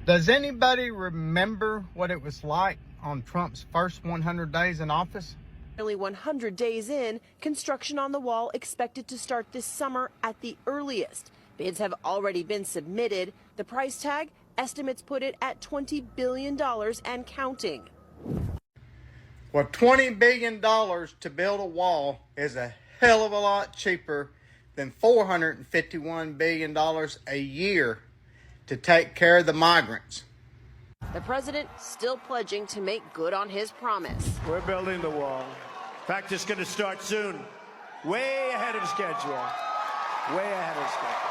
Does anybody remember what it was like on Trump's first 100 days in office? Nearly 100 days in, construction on the wall expected to start this summer at the earliest. Bids have already been submitted. The price tag, estimates put it at $20 billion and counting. Well, $20 billion to build a wall is a hell of a lot cheaper than $451 billion a year to take care of the migrants. The president still pledging to make good on his promise. We're building the wall. In fact, it's going to start soon. Way ahead of schedule. Way ahead of schedule.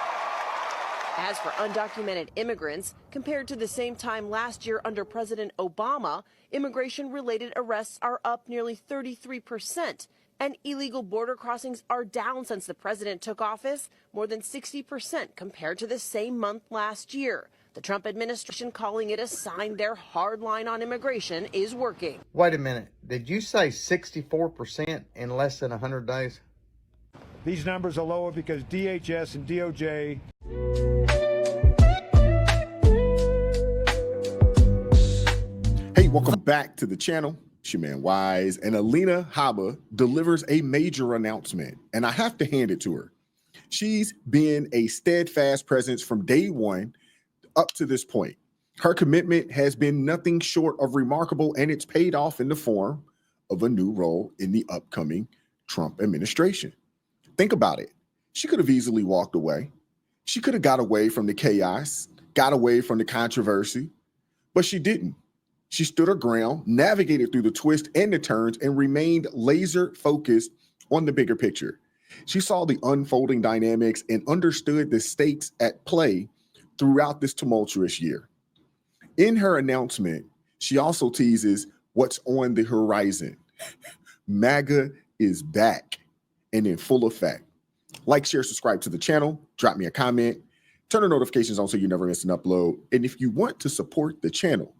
As for undocumented immigrants, compared to the same time last year under President Obama, immigration-related arrests are up nearly 33%, and illegal border crossings are down since the president took office, more than 60% compared to the same month last year. The Trump administration calling it a sign their hard line on immigration is working. Wait a minute. Did you say 64% in less than 100 days? These numbers are lower because DHS and DOJ. Hey, welcome back to the channel. It's your man Wise, and Alina Habba delivers a major announcement, and I have to hand it to her. She's been a steadfast presence from day one up to this point. Her commitment has been nothing short of remarkable, and it's paid off in the form of a new role in the upcoming Trump administration. Think about it. She could have easily walked away. She could have got away from the chaos, got away from the controversy, but she didn't. She stood her ground, navigated through the twists and the turns, and remained laser focused on the bigger picture. She saw the unfolding dynamics and understood the stakes at play throughout this tumultuous year. In her announcement, she also teases what's on the horizon. MAGA is back and in full effect. Like, share, subscribe to the channel, drop me a comment, turn the notifications on so you never miss an upload. And if you want to support the channel,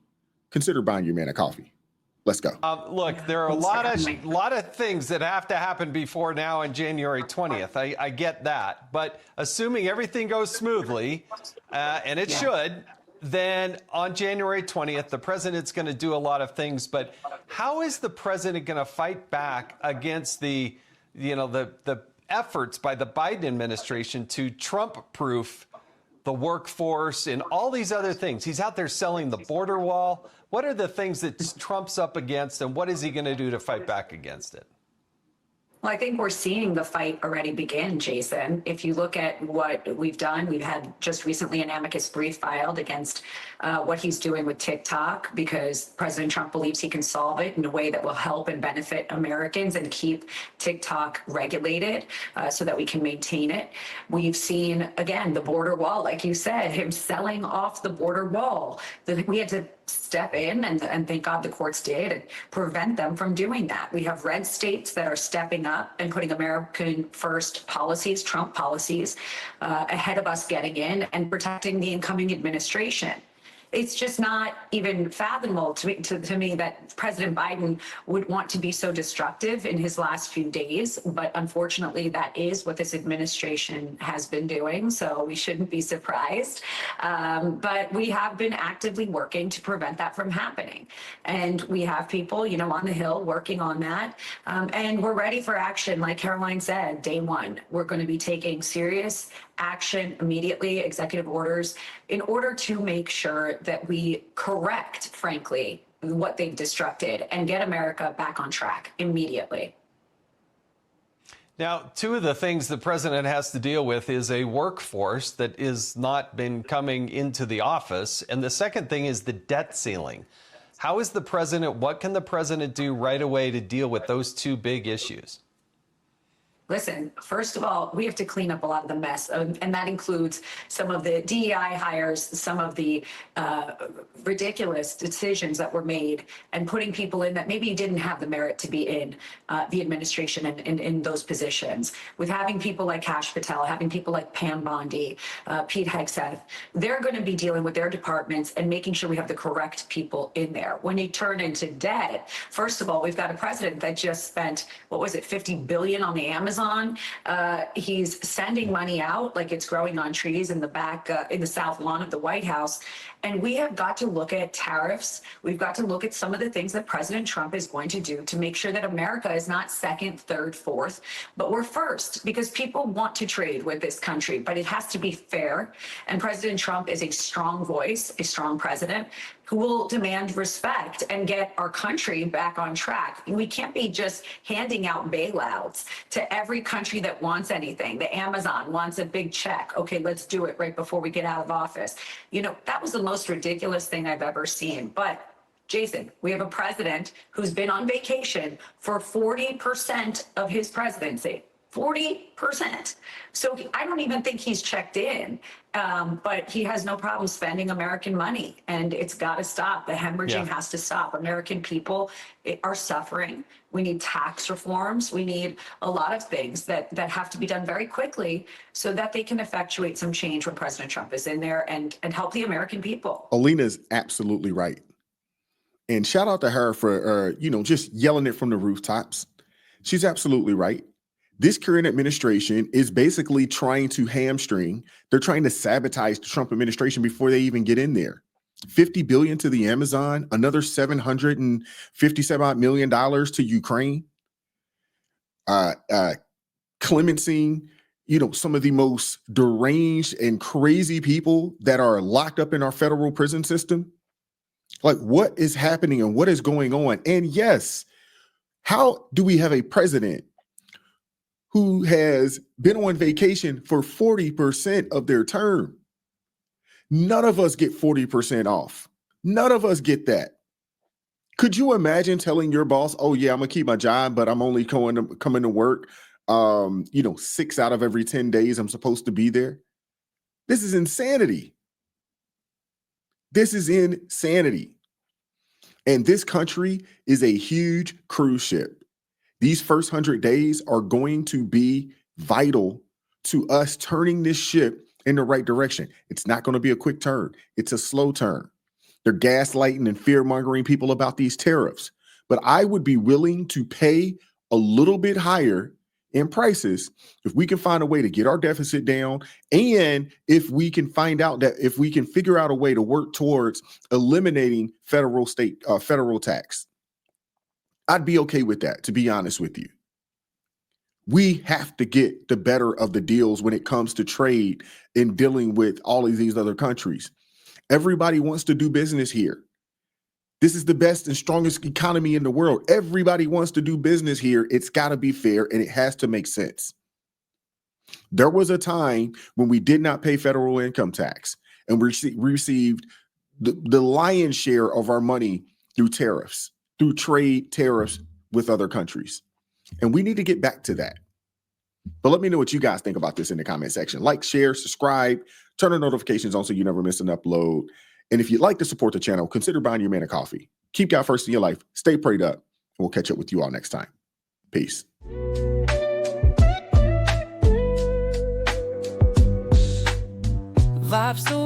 consider buying your man a coffee. Let's go. Look, there are a lot of things that have to happen before now and January 20th. I get that. But assuming everything goes smoothly, and it should, then on January 20th, the president's going to do a lot of things. But how is the president going to fight back against the efforts by the Biden administration to Trump-proof the workforce and all these other things? He's out there selling the border wall. What are the things that Trump's up against, and what is he going to do to fight back against it? Well, I think we're seeing the fight already begin, Jason. If you look at what we've done, we've had just recently an amicus brief filed against what he's doing with TikTok, because President Trump believes he can solve it in a way that will help and benefit Americans and keep TikTok regulated so that we can maintain it. We've seen, again, the border wall, like you said, him selling off the border wall. We had to step in, and thank God the courts did, and prevent them from doing that. We have red states that are stepping up and putting American first policies, Trump policies, ahead of us getting in and protecting the incoming administration. It's just not even fathomable to me that President Biden would want to be so destructive in his last few days. But unfortunately, that is what this administration has been doing. So we shouldn't be surprised. But we have been actively working to prevent that from happening. And we have people, on the Hill working on that. And we're ready for action. Like Caroline said, day one, we're going to be taking serious action immediately, executive orders, in order to make sure that we correct, frankly, what they've destructed and get America back on track immediately. Now, two of the things the president has to deal with is a workforce that has not been coming into the office. And the second thing is the debt ceiling. How is the president, what can the president do right away to deal with those two big issues? Listen, first of all, we have to clean up a lot of the mess, and that includes some of the DEI hires, some of the ridiculous decisions that were made, and putting people in that maybe didn't have the merit to be in the administration and in those positions. With having people like Kash Patel, having people like Pam Bondi, Pete Hegseth, they're going to be dealing with their departments and making sure we have the correct people in there. When you turn into debt, first of all, we've got a president that just spent, what was it, $50 billion on the Amazon Amazon. He's sending money out like it's growing on trees in the back, in the south lawn of the White House. And we have got to look at tariffs. We've got to look at some of the things that President Trump is going to do to make sure that America is not second, third, fourth, but we're first, because people want to trade with this country, but it has to be fair. And President Trump is a strong voice, a strong president who will demand respect and get our country back on track. We can't be just handing out bailouts to every country that wants anything. The Amazon wants a big check. Okay, let's do it right before we get out of office. You know, that was the most ridiculous thing I've ever seen. But Jason, we have a president who's been on vacation for 40% of his presidency. 40%. So I don't even think he's checked in, but he has no problem spending American money, and it's got to stop. The hemorrhaging has to stop. American people are suffering. We need tax reforms. We need a lot of things that have to be done very quickly so that they can effectuate some change when President Trump is in there and help the American people. Alina's absolutely right. And shout out to her for, just yelling it from the rooftops. She's absolutely right. This current administration is basically trying to hamstring. They're trying to sabotage the Trump administration before they even get in there. $50 billion to the Amazon, another $757 million to Ukraine, clemencing, some of the most deranged and crazy people that are locked up in our federal prison system. Like, what is happening and what is going on? And yes, how do we have a president who has been on vacation for 40% of their term? None of us get 40% off. None of us get that. Could you imagine telling your boss, oh yeah, I'm gonna keep my job, but I'm only coming to work 6 out of every 10 days I'm supposed to be there? This is insanity. This is insanity. And this country is a huge cruise ship. These first 100 days are going to be vital to us turning this ship in the right direction. It's not going to be a quick turn. It's a slow turn. They're gaslighting and fear-mongering people about these tariffs. But I would be willing to pay a little bit higher in prices if we can find a way to get our deficit down, and if we can figure out a way to work towards eliminating federal tax. I'd be okay with that, to be honest with you. We have to get the better of the deals when it comes to trade and dealing with all of these other countries. Everybody wants to do business here. This is the best and strongest economy in the world. Everybody wants to do business here. It's got to be fair, and it has to make sense. There was a time when we did not pay federal income tax, and we received the lion's share of our money through tariffs, through trade tariffs with other countries. And we need to get back to that. But let me know what you guys think about this in the comment section. Like, share, subscribe, turn the notifications on so you never miss an upload. And if you'd like to support the channel, consider buying your man a coffee. Keep God first in your life. Stay prayed up. And we'll catch up with you all next time. Peace. Vibes so